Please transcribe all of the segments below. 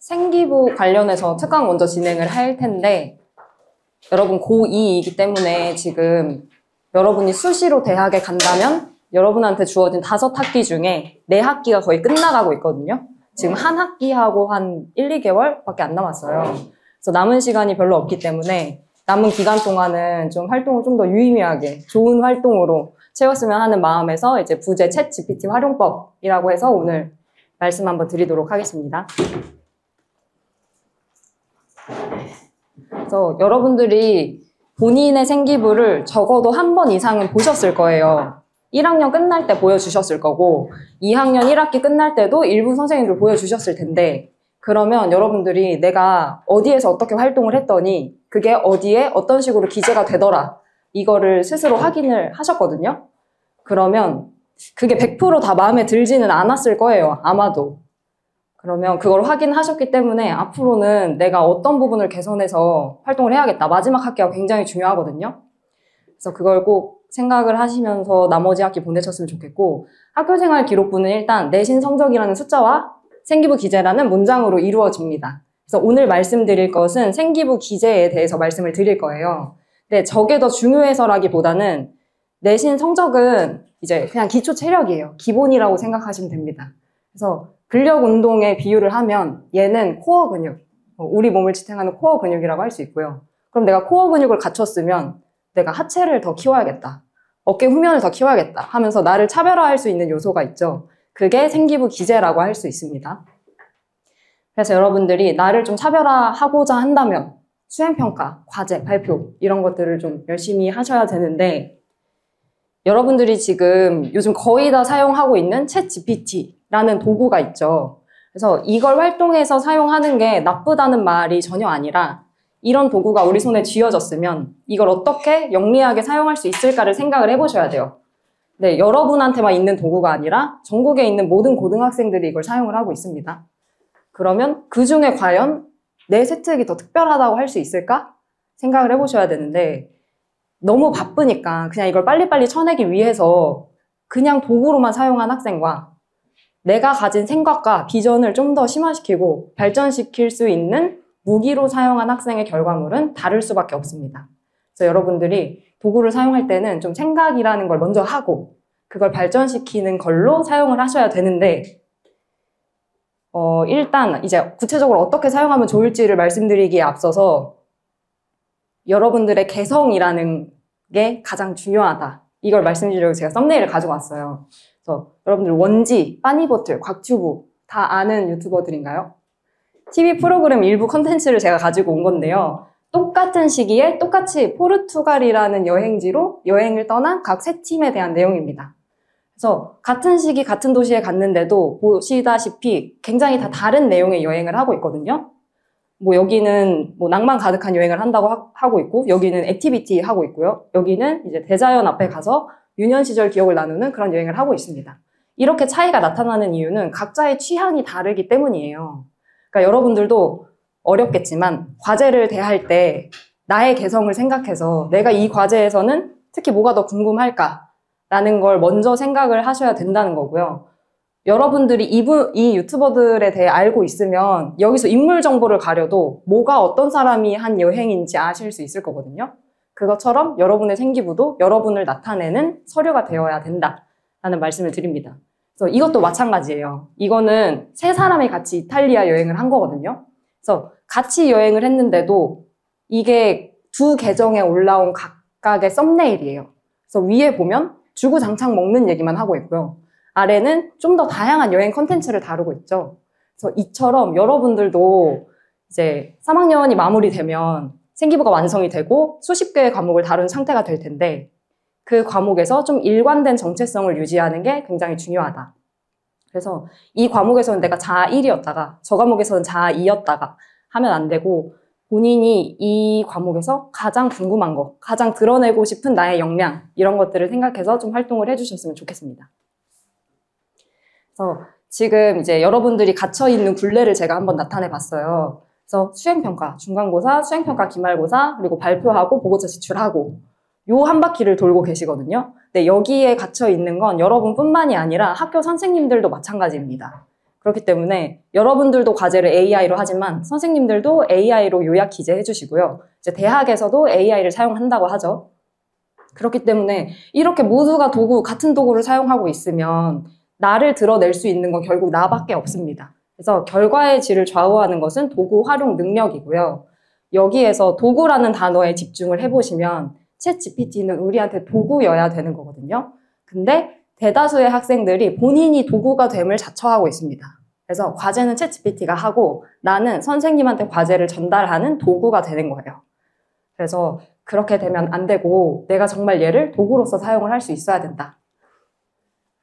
생기부 관련해서 특강 먼저 진행을 할 텐데, 여러분 고2이기 때문에 지금 여러분이 수시로 대학에 간다면 여러분한테 주어진 5학기 중에 4학기가 거의 끝나가고 있거든요. 지금 한 학기하고 한 1, 2개월밖에 안 남았어요. 그래서 남은 시간이 별로 없기 때문에 남은 기간 동안은 좀 활동을 좀 더 유의미하게 좋은 활동으로 채웠으면 하는 마음에서 이제 부제 챗 GPT 활용법이라고 해서 오늘 말씀 한번 드리도록 하겠습니다. 그래서 여러분들이 본인의 생기부를 적어도 한 번 이상은 보셨을 거예요. 1학년 끝날 때 보여주셨을 거고 2학년 1학기 끝날 때도 일부 선생님들 보여주셨을 텐데, 그러면 여러분들이 내가 어디에서 어떻게 활동을 했더니 그게 어디에 어떤 식으로 기재가 되더라, 이거를 스스로 확인을 하셨거든요. 그러면 그게 100% 다 마음에 들지는 않았을 거예요, 아마도. 그러면 그걸 확인하셨기 때문에 앞으로는 내가 어떤 부분을 개선해서 활동을 해야겠다, 마지막 학기가 굉장히 중요하거든요. 그래서 그걸 꼭 생각을 하시면서 나머지 학기 보내셨으면 좋겠고, 학교생활 기록부는 일단 내신 성적이라는 숫자와 생기부 기재라는 문장으로 이루어집니다. 그래서 오늘 말씀드릴 것은 생기부 기재에 대해서 말씀을 드릴 거예요. 근데 저게 더 중요해서라기보다는 내신 성적은 이제 그냥 기초 체력이에요. 기본이라고 생각하시면 됩니다. 그래서 근력 운동에 비유를 하면 얘는 코어 근육, 우리 몸을 지탱하는 코어 근육이라고 할 수 있고요. 그럼 내가 코어 근육을 갖췄으면 내가 하체를 더 키워야겠다, 어깨 후면을 더 키워야겠다 하면서 나를 차별화할 수 있는 요소가 있죠. 그게 생기부 기재라고 할 수 있습니다. 그래서 여러분들이 나를 좀 차별화하고자 한다면 수행평가, 과제, 발표 이런 것들을 좀 열심히 하셔야 되는데, 여러분들이 지금 요즘 거의 다 사용하고 있는 챗 GPT라는 도구가 있죠. 그래서 이걸 활동해서 사용하는 게 나쁘다는 말이 전혀 아니라, 이런 도구가 우리 손에 쥐어졌으면 이걸 어떻게 영리하게 사용할 수 있을까를 생각을 해보셔야 돼요. 네, 여러분한테만 있는 도구가 아니라 전국에 있는 모든 고등학생들이 이걸 사용을 하고 있습니다. 그러면 그 중에 과연 내 세특이 더 특별하다고 할 수 있을까? 생각을 해보셔야 되는데, 너무 바쁘니까 그냥 이걸 빨리빨리 쳐내기 위해서 그냥 도구로만 사용한 학생과 내가 가진 생각과 비전을 좀 더 심화시키고 발전시킬 수 있는 무기로 사용한 학생의 결과물은 다를 수밖에 없습니다. 그래서 여러분들이 도구를 사용할 때는 좀 생각이라는 걸 먼저 하고 그걸 발전시키는 걸로 사용을 하셔야 되는데, 일단 이제 구체적으로 어떻게 사용하면 좋을지를 말씀드리기에 앞서서 여러분들의 개성이라는 게 가장 중요하다, 이걸 말씀드리려고 제가 썸네일을 가지고 왔어요. 그래서 여러분들 원지, 빠니보틀, 곽튜브 다 아는 유튜버들인가요? TV 프로그램 일부 컨텐츠를 제가 가지고 온 건데요. 똑같은 시기에 똑같이 포르투갈이라는 여행지로 여행을 떠난 각 세 팀에 대한 내용입니다. 그래서 같은 시기 같은 도시에 갔는데도 보시다시피 굉장히 다 다른 내용의 여행을 하고 있거든요. 뭐 여기는 뭐 낭만 가득한 여행을 한다고 하고 있고, 여기는 액티비티 하고 있고요. 여기는 이제 대자연 앞에 가서 유년 시절 기억을 나누는 그런 여행을 하고 있습니다. 이렇게 차이가 나타나는 이유는 각자의 취향이 다르기 때문이에요. 그러니까 여러분들도 어렵겠지만 과제를 대할 때 나의 개성을 생각해서 내가 이 과제에서는 특히 뭐가 더 궁금할까라는 걸 먼저 생각을 하셔야 된다는 거고요. 여러분들이 이 유튜버들에 대해 알고 있으면 여기서 인물 정보를 가려도 뭐가 어떤 사람이 한 여행인지 아실 수 있을 거거든요. 그것처럼 여러분의 생기부도 여러분을 나타내는 서류가 되어야 된다라는 말씀을 드립니다. 그래서 이것도 마찬가지예요. 이거는 세 사람이 같이 이탈리아 여행을 한 거거든요. 그래서 같이 여행을 했는데도 이게 두 계정에 올라온 각각의 썸네일이에요. 그래서 위에 보면 주구장창 먹는 얘기만 하고 있고요. 아래는 좀 더 다양한 여행 컨텐츠를 다루고 있죠. 그래서 이처럼 여러분들도 이제 3학년이 마무리되면 생기부가 완성이 되고 수십 개의 과목을 다룬 상태가 될 텐데, 그 과목에서 좀 일관된 정체성을 유지하는 게 굉장히 중요하다. 그래서 이 과목에서는 내가 자아 1이었다가 저 과목에서는 자아 2였다가 하면 안 되고, 본인이 이 과목에서 가장 궁금한 거, 가장 드러내고 싶은 나의 역량, 이런 것들을 생각해서 좀 활동을 해주셨으면 좋겠습니다. 그래서 지금 이제 여러분들이 gat혀있는 굴레를 제가 한번 나타내 봤어요. 그래서 수행평가, 중간고사, 수행평가, 기말고사, 그리고 발표하고 보고서 제출하고 요 한 바퀴를 돌고 계시거든요. 근데 여기에 갇혀 있는 건 여러분뿐만이 아니라 학교 선생님들도 마찬가지입니다. 그렇기 때문에 여러분들도 과제를 AI로 하지만 선생님들도 AI로 요약 기재 해주시고요. 이제 대학에서도 AI를 사용한다고 하죠. 그렇기 때문에 이렇게 모두가 같은 도구를 사용하고 있으면 나를 드러낼 수 있는 건 결국 나밖에 없습니다. 그래서 결과의 질을 좌우하는 것은 도구 활용 능력이고요. 여기에서 도구라는 단어에 집중을 해보시면 챗GPT는 우리한테 도구여야 되는 거거든요. 근데 대다수의 학생들이 본인이 도구가 됨을 자처하고 있습니다. 그래서 과제는 챗GPT가 하고 나는 선생님한테 과제를 전달하는 도구가 되는 거예요. 그래서 그렇게 되면 안 되고 내가 정말 얘를 도구로서 사용을 할 수 있어야 된다.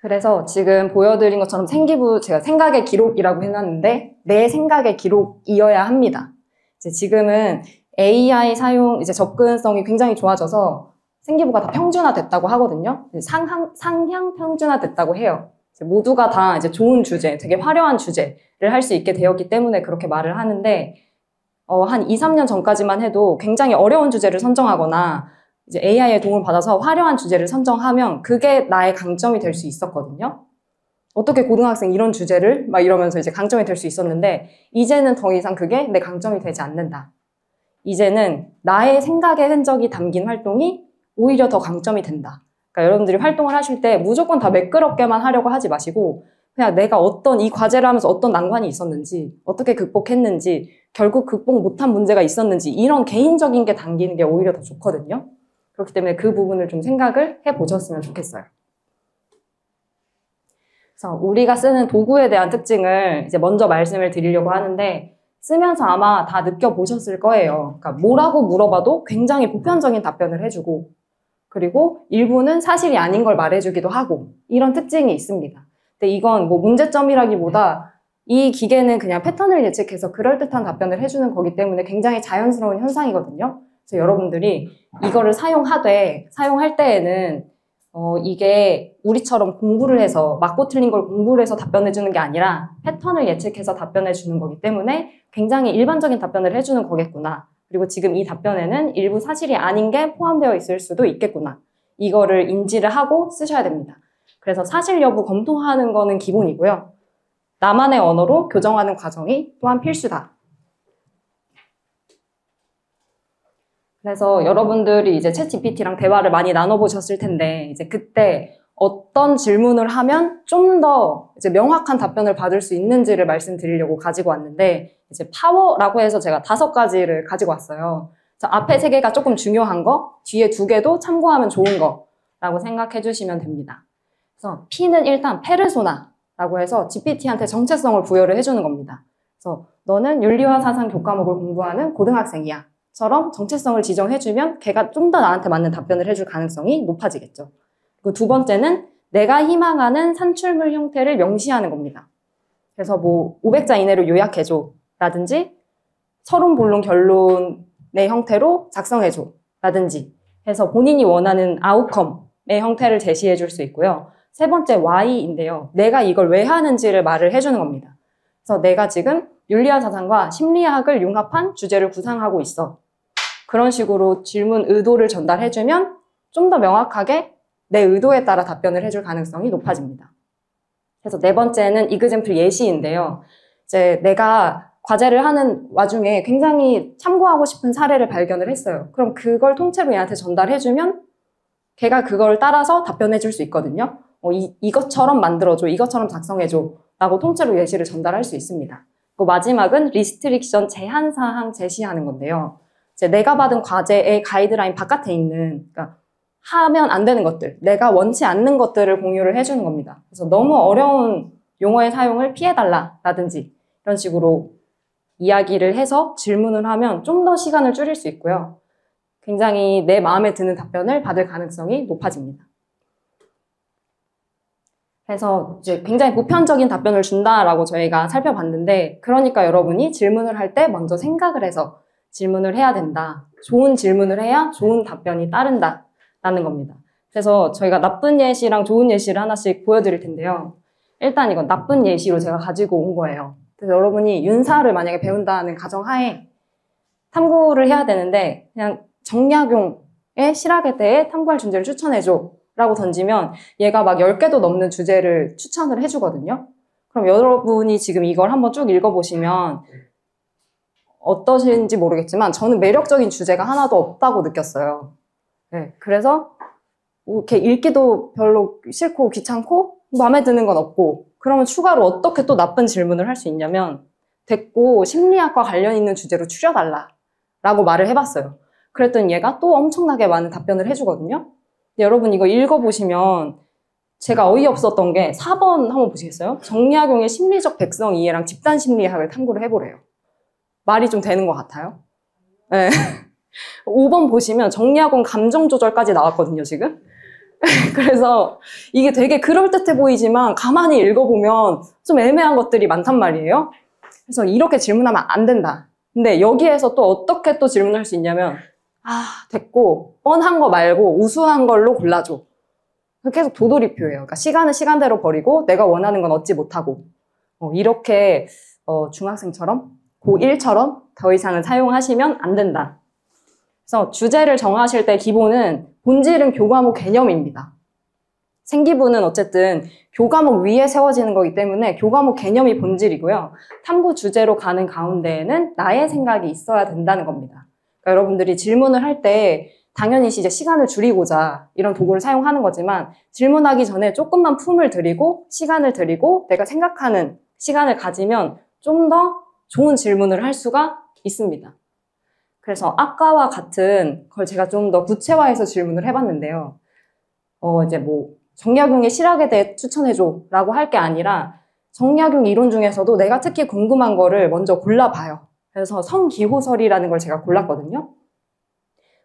그래서 지금 보여드린 것처럼 생기부 제가 생각의 기록이라고 해놨는데 내 생각의 기록이어야 합니다. 이제 지금은 AI 사용 이제 접근성이 굉장히 좋아져서 생기부가 다 평준화됐다고 하거든요. 상향 평준화됐다고 해요. 이제 모두가 다 이제 좋은 주제, 되게 화려한 주제를 할 수 있게 되었기 때문에 그렇게 말을 하는데 한 2, 3년 전까지만 해도 굉장히 어려운 주제를 선정하거나 이제 AI의 도움을 받아서 화려한 주제를 선정하면 그게 나의 강점이 될 수 있었거든요. 어떻게 고등학생 이런 주제를 막 이러면서 이제 강점이 될 수 있었는데 이제는 더 이상 그게 내 강점이 되지 않는다. 이제는 나의 생각의 흔적이 담긴 활동이 오히려 더 강점이 된다. 그러니까 여러분들이 활동을 하실 때 무조건 다 매끄럽게만 하려고 하지 마시고 그냥 내가 이 과제를 하면서 어떤 난관이 있었는지, 어떻게 극복했는지, 결국 극복 못한 문제가 있었는지 이런 개인적인 게 담기는 게 오히려 더 좋거든요. 그렇기 때문에 그 부분을 좀 생각을 해보셨으면 좋겠어요. 그래서 우리가 쓰는 도구에 대한 특징을 이제 먼저 말씀을 드리려고 하는데 쓰면서 아마 다 느껴보셨을 거예요. 그러니까 뭐라고 물어봐도 굉장히 보편적인 답변을 해주고 그리고 일부는 사실이 아닌 걸 말해주기도 하고 이런 특징이 있습니다. 근데 이건 뭐 문제점이라기보다 이 기계는 그냥 패턴을 예측해서 그럴듯한 답변을 해주는 거기 때문에 굉장히 자연스러운 현상이거든요. 그래서 여러분들이 이거를 사용할 때에는 이게 우리처럼 공부를 해서 맞고 틀린 걸 공부를 해서 답변해주는 게 아니라 패턴을 예측해서 답변해주는 거기 때문에 굉장히 일반적인 답변을 해주는 거겠구나. 그리고 지금 이 답변에는 일부 사실이 아닌 게 포함되어 있을 수도 있겠구나. 이거를 인지를 하고 쓰셔야 됩니다. 그래서 사실 여부 검토하는 거는 기본이고요. 나만의 언어로 교정하는 과정이 또한 필수다. 그래서 여러분들이 이제 챗GPT랑 대화를 많이 나눠보셨을 텐데 이제 그때 어떤 질문을 하면 좀 더 이제 명확한 답변을 받을 수 있는지를 말씀드리려고 가지고 왔는데 이제 파워라고 해서 제가 5가지를 가지고 왔어요. 그래서 앞에 3개가 조금 중요한 거, 뒤에 2개도 참고하면 좋은 거라고 생각해 주시면 됩니다. 그래서 P는 일단 페르소나라고 해서 GPT한테 정체성을 부여를 해주는 겁니다. 그래서 너는 윤리와 사상 교과목을 공부하는 고등학생이야. 처럼 정체성을 지정해주면 걔가 좀 더 나한테 맞는 답변을 해줄 가능성이 높아지겠죠. 그리고 2번째는 내가 희망하는 산출물 형태를 명시하는 겁니다. 그래서 뭐 500자 이내로 요약해줘 라든지 서론, 본론, 결론의 형태로 작성해줘 라든지 해서 본인이 원하는 아웃컴의 형태를 제시해 줄 수 있고요. 3번째 Y인데요. 내가 이걸 왜 하는지를 말을 해주는 겁니다. 그래서 내가 지금 윤리와 사상과 심리학을 융합한 주제를 구상하고 있어. 그런 식으로 질문 의도를 전달해주면 좀 더 명확하게 내 의도에 따라 답변을 해줄 가능성이 높아집니다. 그래서 4번째는 이그젬플 예시인데요. 이제 내가 과제를 하는 와중에 굉장히 참고하고 싶은 사례를 발견을 했어요. 그럼 그걸 통째로 얘한테 전달해주면 걔가 그걸 따라서 답변해줄 수 있거든요. 이것처럼 만들어줘, 이것처럼 작성해줘 라고 통째로 예시를 전달할 수 있습니다. 그리고 마지막은 리스트릭션 제한사항 제시하는 건데요. 이제 내가 받은 과제의 가이드라인 바깥에 있는, 그러니까 하면 안 되는 것들, 내가 원치 않는 것들을 공유를 해주는 겁니다. 그래서 너무 어려운 용어의 사용을 피해달라라든지 이런 식으로 이야기를 해서 질문을 하면 좀 더 시간을 줄일 수 있고요. 굉장히 내 마음에 드는 답변을 받을 가능성이 높아집니다. 그래서 이제 굉장히 보편적인 답변을 준다라고 저희가 살펴봤는데 그러니까 여러분이 질문을 할 때 먼저 생각을 해서 질문을 해야 된다. 좋은 질문을 해야 좋은 답변이 따른다. 라는 겁니다. 그래서 저희가 나쁜 예시랑 좋은 예시를 하나씩 보여드릴 텐데요. 일단 이건 나쁜 예시로 제가 가지고 온 거예요. 그래서 여러분이 윤사를 만약에 배운다는 가정하에 탐구를 해야 되는데 그냥 정약용의 실학에 대해 탐구할 주제를 추천해줘 라고 던지면 얘가 막 10개도 넘는 주제를 추천을 해주거든요. 그럼 여러분이 지금 이걸 한번 쭉 읽어보시면 어떠신지 모르겠지만 저는 매력적인 주제가 하나도 없다고 느꼈어요. 네, 그래서 이렇게 읽기도 별로 싫고 귀찮고 마음에 드는 건 없고 그러면 추가로 어떻게 또 나쁜 질문을 할 수 있냐면 됐고 심리학과 관련 있는 주제로 추려달라 라고 말을 해봤어요. 그랬더니 얘가 또 엄청나게 많은 답변을 해주거든요. 여러분 이거 읽어보시면 제가 어이없었던 게 4번 한번 보시겠어요? 정약용의 심리적 백성 이해랑 집단 심리학을 탐구를 해보래요. 말이 좀 되는 것 같아요. 네. 5번 보시면 정약용 감정 조절까지 나왔거든요, 지금. 그래서 이게 되게 그럴듯해 보이지만 가만히 읽어보면 좀 애매한 것들이 많단 말이에요. 그래서 이렇게 질문하면 안 된다. 근데 여기에서 또 어떻게 또 질문을 할 수 있냐면 됐고 뻔한 거 말고 우수한 걸로 골라줘. 계속 도돌이표예요. 그러니까 시간은 시간대로 버리고 내가 원하는 건 얻지 못하고 이렇게 중학생처럼 고1처럼 더 이상은 사용하시면 안 된다. 그래서 주제를 정하실 때 기본은 본질은 교과목 개념입니다. 생기부는 어쨌든 교과목 위에 세워지는 거기 때문에 교과목 개념이 본질이고요. 탐구 주제로 가는 가운데에는 나의 생각이 있어야 된다는 겁니다. 그러니까 여러분들이 질문을 할 때 당연히 이제 시간을 줄이고자 이런 도구를 사용하는 거지만 질문하기 전에 조금만 품을 들이고 시간을 들이고 내가 생각하는 시간을 가지면 좀 더 좋은 질문을 할 수가 있습니다. 그래서 아까와 같은 걸 제가 좀 더 구체화해서 질문을 해봤는데요. 이제 뭐 정약용의 실학에 대해 추천해줘 라고 할 게 아니라 정약용 이론 중에서도 내가 특히 궁금한 거를 먼저 골라봐요. 그래서 성기호설이라는 걸 제가 골랐거든요.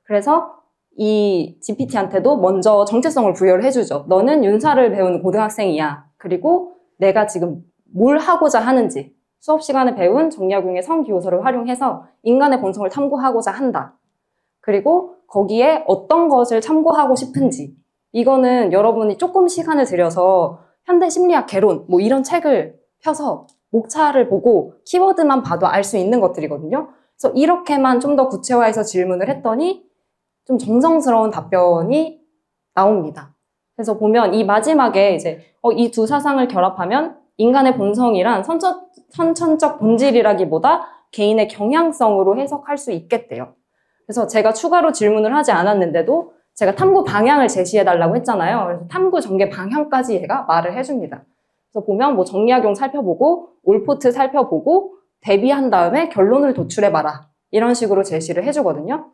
그래서 이 GPT한테도 먼저 정체성을 부여를 해주죠. 너는 윤사를 배우는 고등학생이야. 그리고 내가 지금 뭘 하고자 하는지 수업 시간에 배운 정약용의 성기호설을 활용해서 인간의 본성을 탐구하고자 한다. 그리고 거기에 어떤 것을 참고하고 싶은지 이거는 여러분이 조금 시간을 들여서 현대심리학 개론 뭐 이런 책을 펴서 목차를 보고 키워드만 봐도 알 수 있는 것들이거든요. 그래서 이렇게만 좀 더 구체화해서 질문을 했더니 좀 정성스러운 답변이 나옵니다. 그래서 보면 이 마지막에 이제 이 두 사상을 결합하면 인간의 본성이란 선천적 본질이라기보다 개인의 경향성으로 해석할 수 있겠대요. 그래서 제가 추가로 질문을 하지 않았는데도 제가 탐구 방향을 제시해달라고 했잖아요. 그래서 탐구 전개 방향까지 얘가 말을 해줍니다. 그래서 보면 뭐 정약용 살펴보고 올포트 살펴보고 대비한 다음에 결론을 도출해봐라. 이런 식으로 제시를 해주거든요.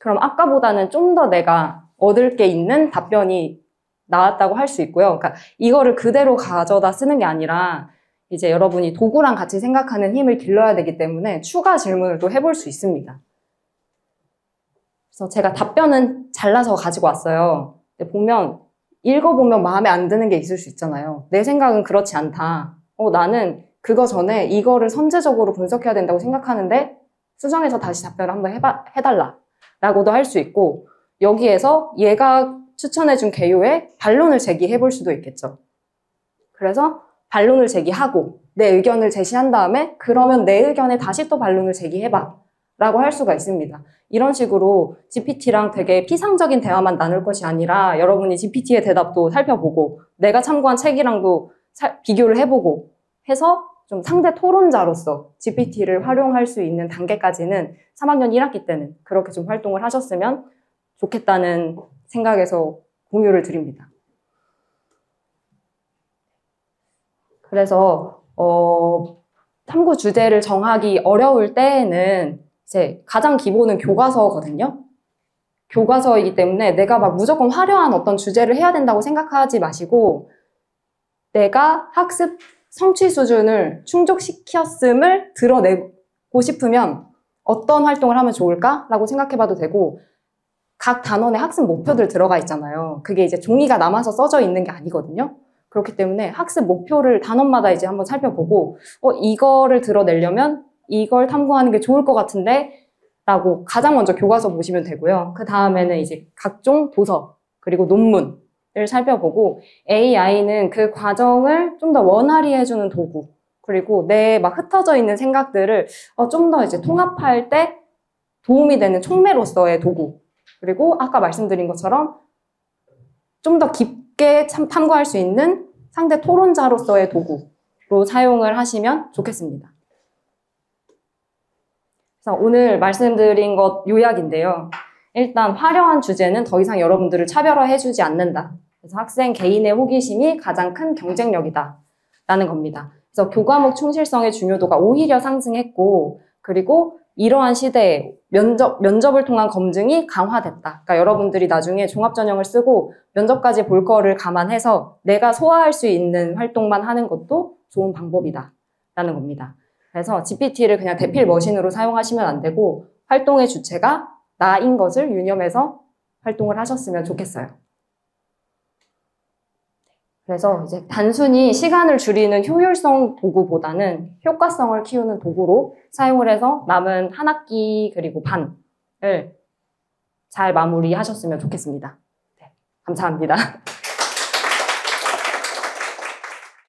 그럼 아까보다는 좀 더 내가 얻을 게 있는 답변이 나왔다고 할 수 있고요. 그러니까 이거를 그대로 가져다 쓰는 게 아니라 이제 여러분이 도구랑 같이 생각하는 힘을 길러야 되기 때문에 추가 질문을 또 해볼 수 있습니다. 그래서 제가 답변은 잘라서 가지고 왔어요. 근데 보면 읽어보면 마음에 안 드는 게 있을 수 있잖아요. 내 생각은 그렇지 않다. 나는 그거 전에 이거를 선제적으로 분석해야 된다고 생각하는데 수정해서 다시 답변을 한번 해달라 라고도 할 수 있고 여기에서 얘가 추천해준 개요에 반론을 제기해 볼 수도 있겠죠. 그래서 반론을 제기하고 내 의견을 제시한 다음에 그러면 내 의견에 다시 또 반론을 제기해봐 라고 할 수가 있습니다. 이런 식으로 GPT랑 되게 피상적인 대화만 나눌 것이 아니라 여러분이 GPT의 대답도 살펴보고 내가 참고한 책이랑도 비교를 해보고 해서 좀 상대 토론자로서 GPT를 활용할 수 있는 단계까지는 3학년 1학기 때는 그렇게 좀 활동을 하셨으면 좋겠다는 생각에서 공유를 드립니다. 그래서 탐구 주제를 정하기 어려울 때에는 이제 가장 기본은 교과서거든요. 교과서이기 때문에 내가 막 무조건 화려한 어떤 주제를 해야 된다고 생각하지 마시고 내가 학습 성취 수준을 충족시켰음을 드러내고 싶으면 어떤 활동을 하면 좋을까라고 생각해봐도 되고 각 단원의 학습 목표들 들어가 있잖아요. 그게 이제 종이가 남아서 써져 있는 게 아니거든요. 그렇기 때문에 학습 목표를 단원마다 이제 한번 살펴보고 이거를 드러내려면 이걸 탐구하는 게 좋을 것 같은데 라고 가장 먼저 교과서 보시면 되고요. 그 다음에는 이제 각종 도서 그리고 논문을 살펴보고 AI는 그 과정을 좀 더 원활히 해주는 도구 그리고 내 막 흩어져 있는 생각들을 좀 더 이제 통합할 때 도움이 되는 촉매로서의 도구 그리고 아까 말씀드린 것처럼 좀 더 깊게 탐구할 수 있는 상대 토론자로서의 도구로 사용을 하시면 좋겠습니다. 그래서 오늘 말씀드린 것 요약인데요. 일단 화려한 주제는 더 이상 여러분들을 차별화해주지 않는다. 그래서 학생 개인의 호기심이 가장 큰 경쟁력이다 라는 겁니다. 그래서 교과목 충실성의 중요도가 오히려 상승했고, 그리고 이러한 시대에 면접을 통한 검증이 강화됐다. 그러니까 여러분들이 나중에 종합전형을 쓰고 면접까지 볼 거를 감안해서 내가 소화할 수 있는 활동만 하는 것도 좋은 방법이다 라는 겁니다. 그래서 GPT를 그냥 대필 머신으로 사용하시면 안 되고 활동의 주체가 나인 것을 유념해서 활동을 하셨으면 좋겠어요. 그래서 이제 단순히 시간을 줄이는 효율성 도구보다는 효과성을 키우는 도구로 사용을 해서 남은 한 학기 그리고 반을 잘 마무리하셨으면 좋겠습니다. 네, 감사합니다.